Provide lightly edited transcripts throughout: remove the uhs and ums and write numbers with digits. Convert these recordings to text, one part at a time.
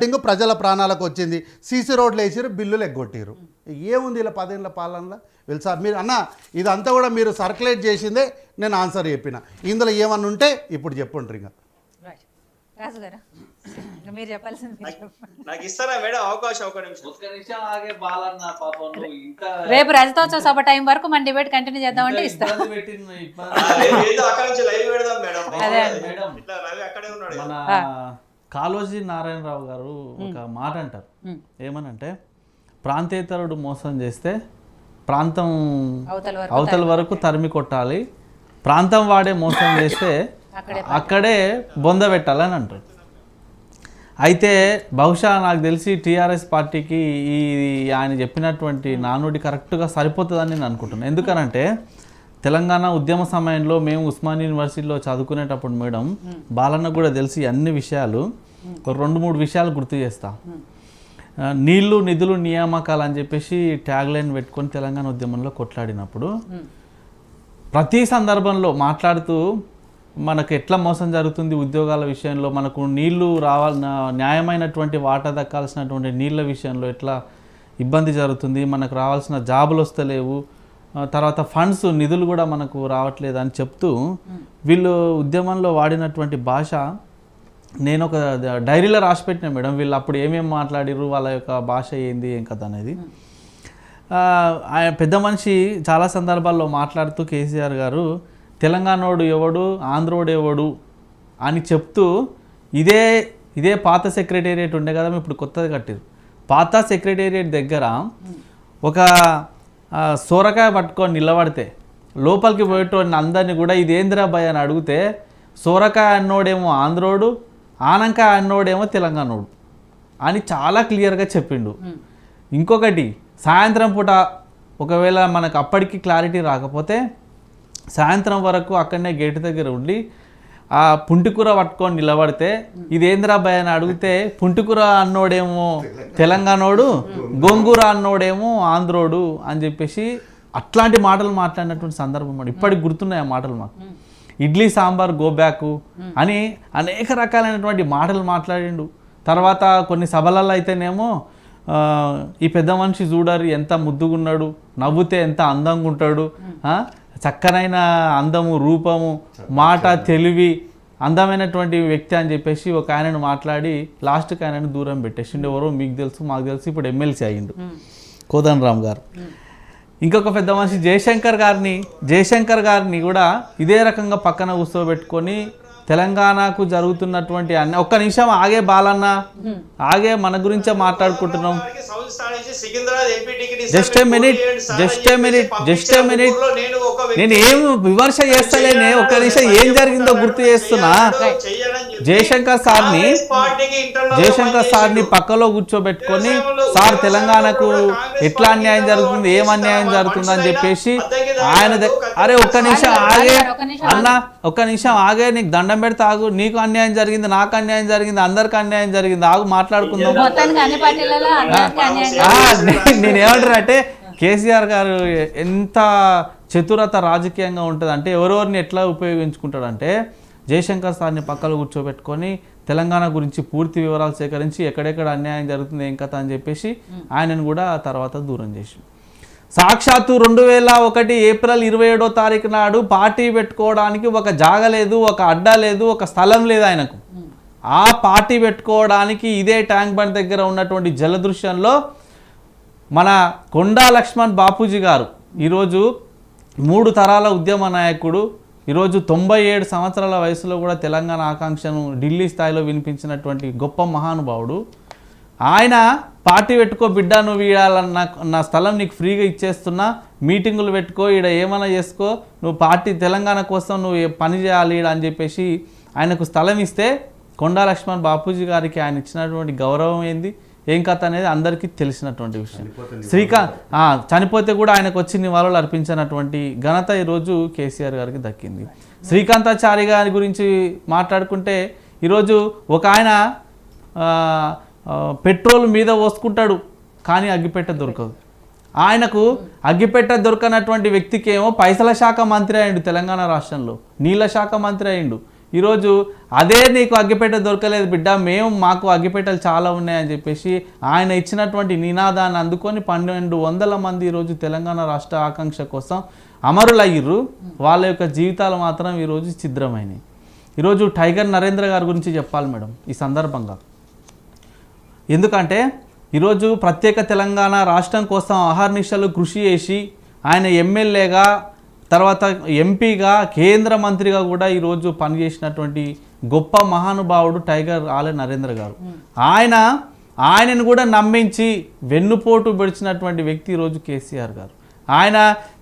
ఇంకో ప్రజల ప్రాణాలకు వచ్చింది, సీసీ రోడ్లు వేసారు, బిల్లులు ఎగ్గొట్టారు. ఏముంది ఇలా 10 ఏళ్ళ పాలనలో? వీళ్ళు సార్ మీరు అన్న ఇదంతా కూడా మీరు సర్క్యులేట్ చేసిందే, నేను ఆన్సర్ చెప్పిన. ఇందులో ఏమన్నా ఉంటే ఇప్పుడు చెప్పుంటారు. ఇంకా మీరు చెప్పాల్సింది నాకు ఇస్తారా మేడం అవకాశం? ఒక నిమిషం రేపు రజతోత్సవ సభ టైం వరకు మన డిబేట్ కంటిన్యూ చేద్దామంటే ఇస్తాం. అక్కడ నుంచి లైవ్ పెడదాం మేడం. అక్కడే ఉన్నాడు. మన కాళోజీ నారాయణరావు గారు ఒక మాట అంటారు, ఏమనంటే ప్రాంతేతరుడు మోసం చేస్తే ప్రాంతం అవతల వరకు తరిమి కొట్టాలి, ప్రాంతం వాడే మోసం చేస్తే అక్కడే బొంద పెట్టాలని అంటారు. అయితే బహుశా నాకు తెలిసి టీఆర్ఎస్ పార్టీకి ఈ ఆయన చెప్పినటువంటి నానుడి కరెక్ట్గా సరిపోతుందని నేను అనుకుంటున్నాను. ఎందుకనంటే తెలంగాణ ఉద్యమ సమయంలో మేము ఉస్మాన్ యూనివర్సిటీలో చదువుకునేటప్పుడు మేడం బాలన్న కూడా తెలిసి అన్ని విషయాలు 2-3 విషయాలు గుర్తు చేస్తా. నీళ్లు నిధులు నియామకాలు అని చెప్పేసి ట్యాగ్ లైన్ పెట్టుకొని తెలంగాణ ఉద్యమంలో కొట్లాడినప్పుడు ప్రతి సందర్భంలో మాట్లాడుతూ మనకు ఎట్లా మోసం జరుగుతుంది ఉద్యోగాల విషయంలో, మనకు నీళ్లు న్యాయమైనటువంటి వాటా దక్కాల్సినటువంటి నీళ్ళ విషయంలో ఎట్లా ఇబ్బంది జరుగుతుంది, మనకు రావాల్సిన జాబులు వస్తలేవు, తర్వాత ఫండ్స్ నిధులు కూడా మనకు రావట్లేదు అని చెప్తూ వీళ్ళు ఉద్యమంలో వాడినటువంటి భాష నేను ఒక డైరీలో రాసి పెట్టిన మేడం. వీళ్ళు అప్పుడు ఏమేమి మాట్లాడిరు, వాళ్ళ యొక్క భాష ఏంది ఏం కథ అనేది. పెద్ద మనిషి చాలా సందర్భాల్లో మాట్లాడుతూ కేసీఆర్ గారు తెలంగాణోడు ఎవడు ఆంధ్రోడు ఎవడు అని చెప్తూ ఇదే పాత సెక్రటేరియట్ ఉండే కదా, ఇప్పుడు కొత్తది కట్టారు. పాత సెక్రటేరియట్ దగ్గర ఒక సోరకాయ పట్టుకొని నిలబడితే లోపలికి పోయేటోడిని అందరినీ కూడా ఇదేంద్రా భయ్ అని అడిగితే సోరకాయ అన్నోడేమో ఆంధ్రోడు, ఆనంకాయ అన్నోడేమో తెలంగాణోడు అని చాలా క్లియర్గా చెప్పిండు. ఇంకొకటి సాయంత్రం పూట ఒకవేళ మనకు అప్పటికి క్లారిటీ రాకపోతే సాయంత్రం వరకు అక్కడనే గేటు దగ్గర ఉండి ఆ పుంటికూర పట్టుకొని నిలబడితే ఇదేంద్రా భయ్ అని అడిగితే పుంటికూర అన్నోడేమో తెలంగాణోడు, గోంగూర అన్నోడేమో ఆంధ్రోడు అని చెప్పేసి అట్లాంటి మాటలు మాట్లాడినటువంటి సందర్భం మాట ఇప్పటికి గుర్తున్నాయి. ఆ మాటలు మాకు ఇడ్లీ సాంబార్ గో బ్యాకు అని అనేక రకాలైనటువంటి మాటలు మాట్లాడిండు. తర్వాత కొన్ని సభలలో అయితేనేమో ఈ పెద్ద మనిషి చూడరు ఎంత ముద్దుగున్నాడు, నవ్వుతే ఎంత అందంగా ఉంటాడు, చక్కనైన అందము రూపము మాట తెలివి అందమైనటువంటి వ్యక్తి అని చెప్పేసి ఒక ఆయనను మాట్లాడి లాస్ట్కి ఆయనను దూరం పెట్టేసిండు. ఎవరో మీకు తెలుసు మాకు తెలుసు, ఇప్పుడు ఎమ్మెల్సీ అయ్యిండు కోదండరామ్ గారు. ఇంకొక పెద్ద మనిషి జయశంకర్ గారిని కూడా ఇదే రకంగా పక్కన కూర్చోబెట్టుకొని తెలంగాణకు జరుగుతున్నటువంటి అన్ని ఒక్క నిమిషం ఆగే బాలన్న ఆగే మన గురించే మాట్లాడుకుంటున్నాం. జస్ట్ ఏ మినిట్ నేను ఏం విమర్శ చేస్తలేనే, ఒక్క నిమిషం ఏం జరిగిందో గుర్తు చేస్తున్నా. జయశంకర్ సార్ని పక్కలో కూర్చోబెట్టుకొని సార్ తెలంగాణకు ఎట్లా అన్యాయం జరుగుతుంది, ఏం అన్యాయం జరుగుతుంది అని చెప్పేసి ఆయన అరే ఒక్క నిమిషం ఆగే అన్న, ఒక్క నిమిషం ఆగే, నీకు దండం పెడితే ఆగు, నీకు అన్యాయం జరిగింది, నాకు అన్యాయం జరిగింది, అందరికి అన్యాయం జరిగింది, ఆగు మాట్లాడుకుందాం. నేనేమంటారు అంటే కేసీఆర్ గారు ఎంత చతురత రాజకీయంగా ఉంటుంది అంటే ఎవరెవరిని ఎట్లా ఉపయోగించుకుంటాడంటే జయశంకర్ సార్ని పక్కన కూర్చోబెట్టుకొని తెలంగాణ గురించి పూర్తి వివరాలు సేకరించి ఎక్కడెక్కడ అన్యాయం జరుగుతుంది ఏం కథ అని చెప్పేసి ఆయనను కూడా తర్వాత దూరం చేసి సాక్షాత్తు 2001 ఏప్రిల్ 27వ తారీఖు నాడు పార్టీ పెట్టుకోవడానికి ఒక జాగ లేదు, ఒక అడ్డా లేదు, ఒక స్థలం లేదు ఆయనకు. ఆ పార్టీ పెట్టుకోవడానికి ఇదే ట్యాంక్ బండ్ దగ్గర ఉన్నటువంటి జలదృశ్యంలో మన కొండా లక్ష్మణ్ బాపూజీ గారు ఈరోజు 3 తరాల ఉద్యమ నాయకుడు, ఈరోజు 97 సంవత్సరాల వయసులో కూడా తెలంగాణ ఆకాంక్షను ఢిల్లీ స్థాయిలో వినిపించినటువంటి గొప్ప మహానుభావుడు. ఆయన పార్టీ పెట్టుకో బిడ్డ, నువ్వు ఇవ్వాలన్న నా స్థలం నీకు ఫ్రీగా ఇచ్చేస్తున్నా, మీటింగులు పెట్టుకో, ఈడ ఏమైనా చేసుకో, నువ్వు పార్టీ తెలంగాణ కోసం నువ్వు పని చేయాలి ఈడ అని చెప్పేసి ఆయనకు స్థలం ఇస్తే కొండా లక్ష్మణ్ బాపూజీ గారికి ఆయన ఇచ్చినటువంటి గౌరవం ఏంది ఏం కథ అనేది అందరికీ తెలిసినటువంటి విషయం. శ్రీకాంత్ చనిపోతే కూడా ఆయనకు వచ్చి నివాళులు అర్పించినటువంటి ఘనత ఈరోజు కేసీఆర్ గారికి దక్కింది. శ్రీకాంతాచారి గారి గురించి మాట్లాడుకుంటే ఈరోజు ఒక ఆయన పెట్రోల్ మీద పోసుకుంటాడు కానీ అగ్గిపెట్టె దొరకదు. ఆయనకు అగ్గిపెట్టె దొరకనటువంటి వ్యక్తికి ఏమో పైసల శాఖ మంత్రి అయ్యిండు, తెలంగాణ రాష్ట్రంలో నీళ్ళ శాఖ మంత్రి అయ్యిండు. ఈరోజు అదే నీకు అగ్గిపేట దొరకలేదు బిడ్డ, మాకు అగ్గిపేటలు చాలా ఉన్నాయని చెప్పేసి ఆయన ఇచ్చినటువంటి నినాదాన్ని అందుకొని 1200 మంది ఈరోజు తెలంగాణ రాష్ట్ర ఆకాంక్ష కోసం అమరులయ్యారు. వాళ్ళ యొక్క జీవితాలు మాత్రం ఈరోజు ఛిద్రమైనవి. ఈరోజు టైగర్ నరేంద్ర గారి గురించి చెప్పాలి మేడం ఈ సందర్భంగా. ఎందుకంటే ఈరోజు ప్రత్యేక తెలంగాణ రాష్ట్రం కోసం అహర్నిశలు కృషి చేసి ఆయన ఎమ్మెల్యేగా తర్వాత ఎంపీగా కేంద్ర మంత్రిగా కూడా ఈరోజు పనిచేసినటువంటి గొప్ప మహానుభావుడు టైగర్ ఆలే నరేంద్ర గారు. ఆయనను కూడా నమ్మించి వెన్నుపోటు పెడిచినటువంటి వ్యక్తి ఈరోజు కేసీఆర్ గారు. ఆయన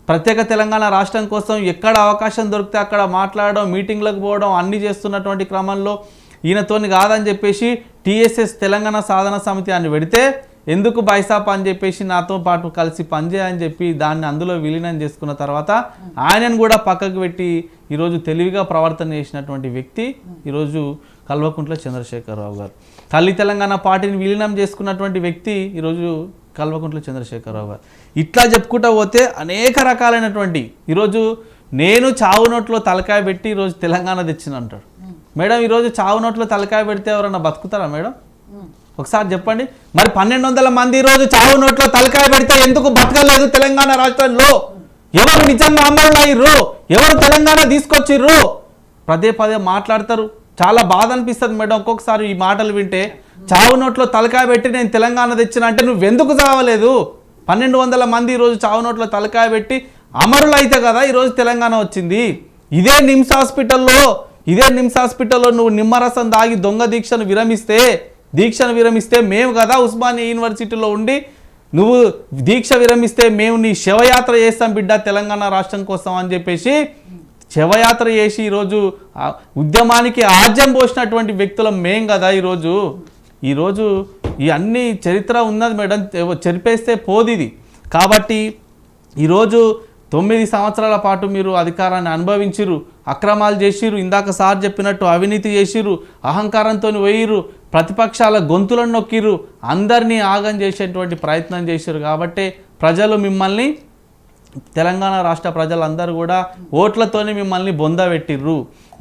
ప్రత్యేక తెలంగాణ రాష్ట్రం కోసం ఎక్కడ అవకాశం దొరికితే అక్కడ మాట్లాడడం, మీటింగ్లకు పోవడం అన్నీ చేస్తున్నటువంటి క్రమంలో ఈయనతోని కాదని చెప్పేసి టీఎస్ఎస్ తెలంగాణ సాధన సమితి అని పెడితే ఎందుకు బైసాప్ అని చెప్పేసి నాతో పాటు కలిసి పనిచేయని చెప్పి దాన్ని అందులో విలీనం చేసుకున్న తర్వాత ఆయనను కూడా పక్కకు పెట్టి ఈరోజు తెలివిగా ప్రవర్తన చేసినటువంటి వ్యక్తి ఈరోజు కల్వకుంట్ల చంద్రశేఖరరావు గారు. తల్లి తెలంగాణ పార్టీని విలీనం చేసుకున్నటువంటి వ్యక్తి ఈరోజు కల్వకుంట్ల చంద్రశేఖరరావు గారు. ఇట్లా చెప్పుకుంటూ పోతే అనేక రకాలైనటువంటి ఈరోజు నేను చావు నోట్లో తలకాయ పెట్టి ఈరోజు తెలంగాణ తెచ్చిన అంటాడు. మేడం ఈరోజు చావు నోట్లో తలకాయ పెడితే ఎవరన్నా బతుకుతారా మేడం? ఒకసారి చెప్పండి. మరి 1200 మంది ఈరోజు చావు నోట్లో తలకాయ పెడితే ఎందుకు బతకలేదు తెలంగాణ రాష్ట్రంలో? ఎవరు నిజంగా అమరులు అయ్యారు? ఎవరు తెలంగాణ తీసుకొచ్చిర్రు? పదే పదే మాట్లాడతారు. చాలా బాధ అనిపిస్తుంది మేడం ఒక్కొక్కసారి ఈ మాటలు వింటే. చావు నోట్లో తలకాయ పెట్టి నేను తెలంగాణ తెచ్చిన అంటే నువ్వెందుకు చావలేదు? 1200 మంది ఈరోజు చావు నోట్లో తలకాయ పెట్టి అమరులు అయితే కదా ఈరోజు తెలంగాణ వచ్చింది. ఇదే నిమ్స్ హాస్పిటల్లో నువ్వు నిమ్మరసం దాగి దొంగ దీక్షను విరమిస్తే మేము కదా ఉస్మానియా యూనివర్సిటీలో ఉండి నువ్వు దీక్ష విరమిస్తే మేము నీ శవయాత్ర చేస్తాం బిడ్డ తెలంగాణ రాష్ట్రం కోసం అని చెప్పేసి శవయాత్ర చేసి ఈరోజు ఉద్యమానికి ఆజ్యం పోసినటువంటి వ్యక్తులం మేం కదా ఈరోజు ఈ అన్ని చరిత్ర ఉన్నది మేడం, చెరిపేస్తే పోదిది. కాబట్టి ఈరోజు 9 సంవత్సరాల పాటు మీరు అధికారాన్ని అనుభవించిరు, అక్రమాలు చేసిరు, ఇందాక సార్ చెప్పినట్టు అవినీతి చేసిరు, అహంకారంతో పోయిరు, ప్రతిపక్షాల గొంతులను నొక్కిరు, అందరినీ ఆగం చేసేటువంటి ప్రయత్నం చేసిరు. కాబట్టి ప్రజలు మిమ్మల్ని తెలంగాణ రాష్ట్ర ప్రజలందరూ కూడా ఓట్లతోనే మిమ్మల్ని బొందబెట్టిర్రు.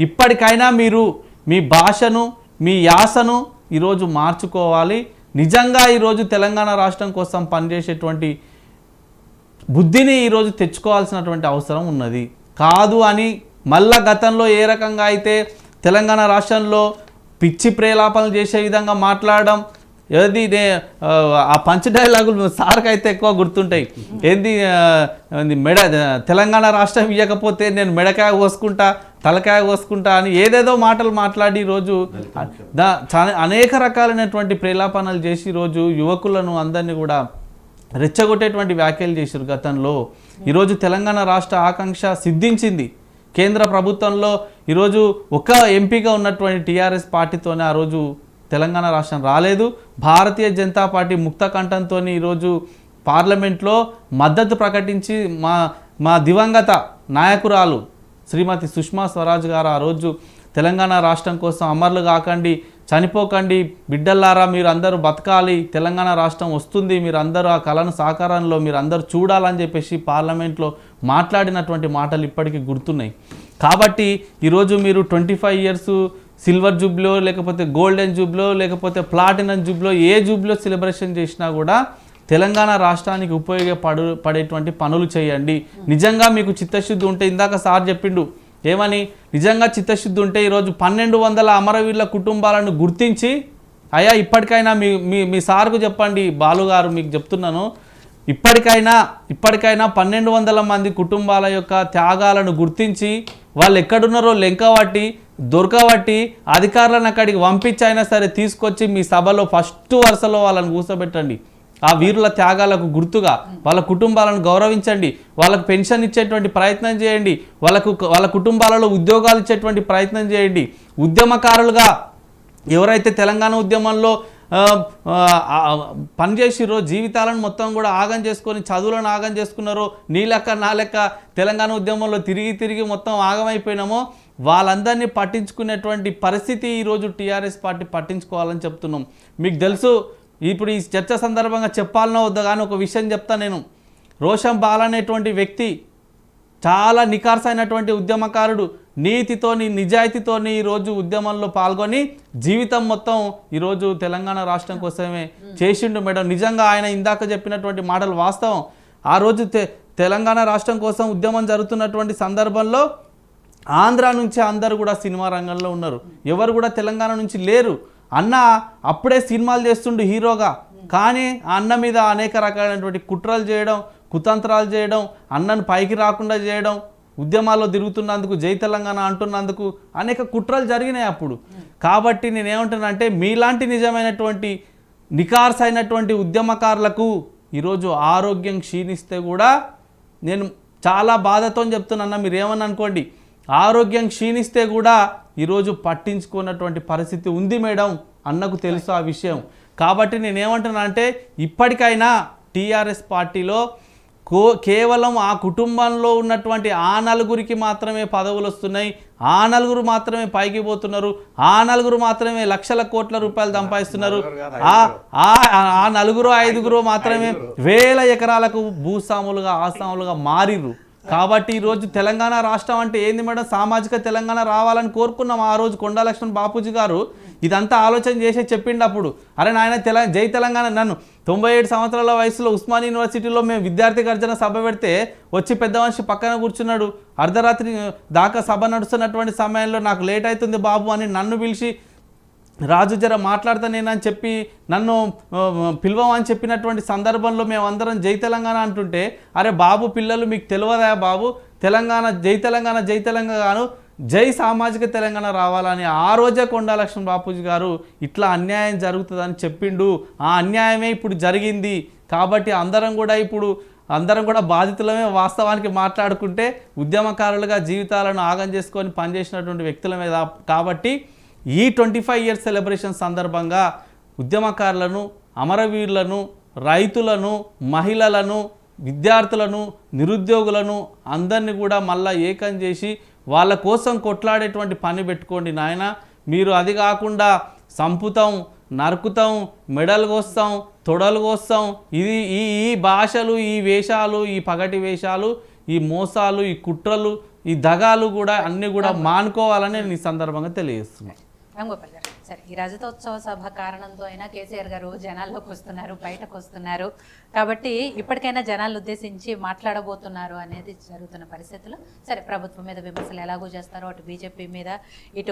ఇప్పటికైనా మీరు మీ భాషను మీ యాసను ఈరోజు మార్చుకోవాలి. నిజంగా ఈరోజు తెలంగాణ రాష్ట్రం కోసం పనిచేసేటువంటి బుద్ధిని ఈరోజు తెచ్చుకోవాల్సినటువంటి అవసరం ఉన్నది. కాదు అని మళ్ళా గతంలో ఏ రకంగా అయితే తెలంగాణ రాష్ట్రంలో పిచ్చి ప్రేలాపనలు చేసే విధంగా మాట్లాడడం, ఏది ఆ పంచ్ డైలాగులు సార్కి అయితే ఎక్కువ గుర్తుంటాయి. ఏంది తెలంగాణ రాష్ట్రం ఇవ్వకపోతే నేను మెడకాయ కోసుకుంటా తలకాయ కోసుకుంటా అని ఏదేదో మాటలు మాట్లాడి ఈరోజు అనేక రకాలైనటువంటి ప్రేలాపనలు చేసి ఈరోజు యువకులను అందరినీ కూడా రెచ్చగొట్టేటువంటి వ్యాఖ్యలు చేశారు గతంలో. ఈరోజు తెలంగాణ రాష్ట్ర ఆకాంక్ష సిద్ధించింది. కేంద్ర ప్రభుత్వంలో ఈరోజు ఒక ఎంపీగా ఉన్నటువంటి టీఆర్ఎస్ పార్టీతోనే ఆ రోజు తెలంగాణ రాష్ట్రం రాలేదు. భారతీయ జనతా పార్టీ ముక్త కంఠంతో ఈరోజు పార్లమెంట్లో మద్దతు ప్రకటించి మా దివంగత నాయకురాలు శ్రీమతి సుష్మా స్వరాజ్ గారు ఆ రోజు తెలంగాణ రాష్ట్రం కోసం అమరులు కాకండి, చనిపోకండి బిడ్డల్లారా, మీరు అందరూ బతకాలి, తెలంగాణ రాష్ట్రం వస్తుంది, మీరు అందరూ ఆ కళను సాకారంలో మీరు అందరూ చూడాలని చెప్పేసి పార్లమెంట్లో మాట్లాడినటువంటి మాటలు ఇప్పటికీ గుర్తున్నాయి. కాబట్టి ఈరోజు మీరు 25 ఇయర్స్ సిల్వర్ జూబ్లో లేకపోతే గోల్డెన్ జూబ్లో లేకపోతే ప్లాటినం జూబ్లో ఏ జూబ్లో సెలబ్రేషన్ చేసినా కూడా తెలంగాణ రాష్ట్రానికి ఉపయోగపడేటువంటి పనులు చేయండి. నిజంగా మీకు చిత్తశుద్ధి ఉంటే, ఇందాక సార్ చెప్పిండు ఏమని, నిజంగా చిత్తశుద్ధి ఉంటే ఈరోజు 1200 అమరవీరుల కుటుంబాలను గుర్తించి అయ్యా ఇప్పటికైనా మీ సార్కు చెప్పండి, బాలుగారు మీకు చెప్తున్నాను, ఇప్పటికైనా 1200 మంది కుటుంబాల యొక్క త్యాగాలను గుర్తించి వాళ్ళు ఎక్కడున్నారో లెంకబట్టి దొరకబట్టి అధికారులను అక్కడికి పంపించైనా సరే తీసుకొచ్చి మీ సభలో ఫస్ట్ వరుసలో వాళ్ళని కూర్చోబెట్టండి. ఆ వీరుల త్యాగాలకు గుర్తుగా వాళ్ళ కుటుంబాలను గౌరవించండి, వాళ్ళకు పెన్షన్ ఇచ్చేటువంటి ప్రయత్నం చేయండి, వాళ్ళ కుటుంబాలలో ఉద్యోగాలు ఇచ్చేటువంటి ప్రయత్నం చేయండి. ఉద్యమకారులుగా ఎవరైతే తెలంగాణ ఉద్యమంలో పనిచేసిరో జీవితాలను మొత్తం కూడా ఆగం చేసుకొని చదువులను ఆగం చేసుకున్నారో, నీ లెక్క నా లెక్క తెలంగాణ ఉద్యమంలో తిరిగి మొత్తం ఆగమైపోయినామో వాళ్ళందరినీ పట్టించుకునేటువంటి పరిస్థితి ఈరోజు టీఆర్ఎస్ పార్టీ పట్టించుకోవాలని చెప్తున్నాం. మీకు తెలుసు, ఇప్పుడు ఈ చర్చ సందర్భంగా చెప్పాలనో వద్దా కానీ ఒక విషయం చెప్తా నేను. రోషన్ బాల్ అనేటువంటి వ్యక్తి చాలా నికార్సైనటువంటి ఉద్యమకారుడు, నీతితోని నిజాయితీతోని ఈరోజు ఉద్యమంలో పాల్గొని జీవితం మొత్తం ఈరోజు తెలంగాణ రాష్ట్రం కోసమే చేసిండు మేడం. నిజంగా ఆయన ఇందాక చెప్పినటువంటి మాటలు వాస్తవం. ఆ రోజు తెలంగాణ రాష్ట్రం కోసం ఉద్యమం జరుగుతున్నటువంటి సందర్భంలో ఆంధ్ర నుంచి అందరూ కూడా సినిమా రంగంలో ఉన్నారు, ఎవరు కూడా తెలంగాణ నుంచి లేరు. అన్న అప్పుడే సినిమాలు చేస్తుండు హీరోగా, కానీ ఆ అన్న మీద అనేక రకాలైనటువంటి కుట్రలు చేయడం, కుతంత్రాలు చేయడం, అన్నను పైకి రాకుండా చేయడం, ఉద్యమాల్లో తిరుగుతున్నందుకు, జై తెలంగాణ అంటున్నందుకు అనేక కుట్రలు జరిగినాయి అప్పుడు. కాబట్టి నేనేమంటున్నానంటే మీలాంటి నిజమైనటువంటి నికార్స్ అయినటువంటి ఉద్యమకారులకు ఈరోజు ఆరోగ్యం క్షీణిస్తే కూడా నేను చాలా బాధతో చెప్తున్నా, మీరు ఏమని అనుకోండి, ఆరోగ్యం క్షీణిస్తే కూడా ఈరోజు పట్టించుకున్నటువంటి పరిస్థితి ఉంది మేడం. అన్నకు తెలుసు ఆ విషయం. కాబట్టి నేనేమంటున్నా అంటే ఇప్పటికైనా టీఆర్ఎస్ పార్టీలో కేవలం ఆ కుటుంబంలో ఉన్నటువంటి ఆ నలుగురికి మాత్రమే పదవులు వస్తున్నాయి, ఆ నలుగురు మాత్రమే పైకి పోతున్నారు, ఆ నలుగురు మాత్రమే లక్షల కోట్ల రూపాయలు సంపాదిస్తున్నారు, ఆ నలుగురు ఐదుగురు మాత్రమే వేల ఎకరాలకు భూస్వాములుగా ఆసాములుగా మారిర్రు. కాబట్టి ఈరోజు తెలంగాణ రాష్ట్రం అంటే ఏంది మేడం, సామాజిక తెలంగాణ రావాలని కోరుకున్నాం. ఆ రోజు కొండా లక్ష్మణ్ బాపూజీ గారు ఇదంతా ఆలోచన చేసే చెప్పిండప్పుడు, అరే నాయన జై తెలంగాణ, నన్ను 97 సంవత్సరాల వయసులో ఉస్మాన్ యూనివర్సిటీలో మేము విద్యార్థి గర్జన సభ పెడితే వచ్చి పెద్ద మనిషి పక్కన కూర్చున్నాడు. అర్ధరాత్రి దాకా సభ నడుస్తున్నటువంటి సమయంలో నాకు లేట్ అవుతుంది బాబు అని నన్ను పిలిచి, రాజు జర మాట్లాడతా నేనని చెప్పి నన్ను పిలవమని చెప్పినటువంటి సందర్భంలో మేమందరం జై తెలంగాణ అంటుంటే, అరే బాబు పిల్లలు మీకు తెలియదా బాబు, తెలంగాణ జై తెలంగాణ జై తెలంగాణ జై సామాజిక తెలంగాణ రావాలని ఆ రోజే కొండా లక్ష్మణ్ బాపూజీ గారు ఇట్లా అన్యాయం జరుగుతుందని చెప్పిండు. ఆ అన్యాయమే ఇప్పుడు జరిగింది. కాబట్టి అందరం కూడా బాధితులమే. వాస్తవానికి మాట్లాడుకుంటే ఉద్యమకారులుగా జీవితాలను ఆగం చేసుకొని పనిచేసినటువంటి వ్యక్తులమే. కాబట్టి ఈ 25 ఇయర్స్ సెలబ్రేషన్ సందర్భంగా ఉద్యమకారులను, అమరవీరులను, రైతులను, మహిళలను, విద్యార్థులను, నిరుద్యోగులను అందరినీ కూడా మళ్ళా ఏకం చేసి వాళ్ళ కోసం కొట్లాడేటువంటి పని పెట్టుకోండి నాయన. మీరు అది కాకుండా సంపుతాం, నరుకుతాం, మెడలు కోస్తాం, తొడలు కోస్తాం, ఇది ఈ భాషలు, ఈ వేషాలు, ఈ పగటి వేషాలు, ఈ మోసాలు, ఈ కుట్రలు, ఈ దగాలు కూడా అన్నీ కూడా మానుకోవాలని నేను ఈ సందర్భంగా తెలియజేస్తున్నాను. రాంగోపాల్ గారు, సరే ఈ రజతోత్సవ సభ కారణంతో అయినా కేసీఆర్ గారు జనాల్లోకి వస్తున్నారు, బయటకు వస్తున్నారు, కాబట్టి ఇప్పటికైనా జనాలను ఉద్దేశించి మాట్లాడబోతున్నారు అనేది జరుగుతున్న పరిస్థితులు. సరే ప్రభుత్వం మీద విమర్శలు ఎలాగో చేస్తారో, అటు బీజేపీ మీద, ఇటు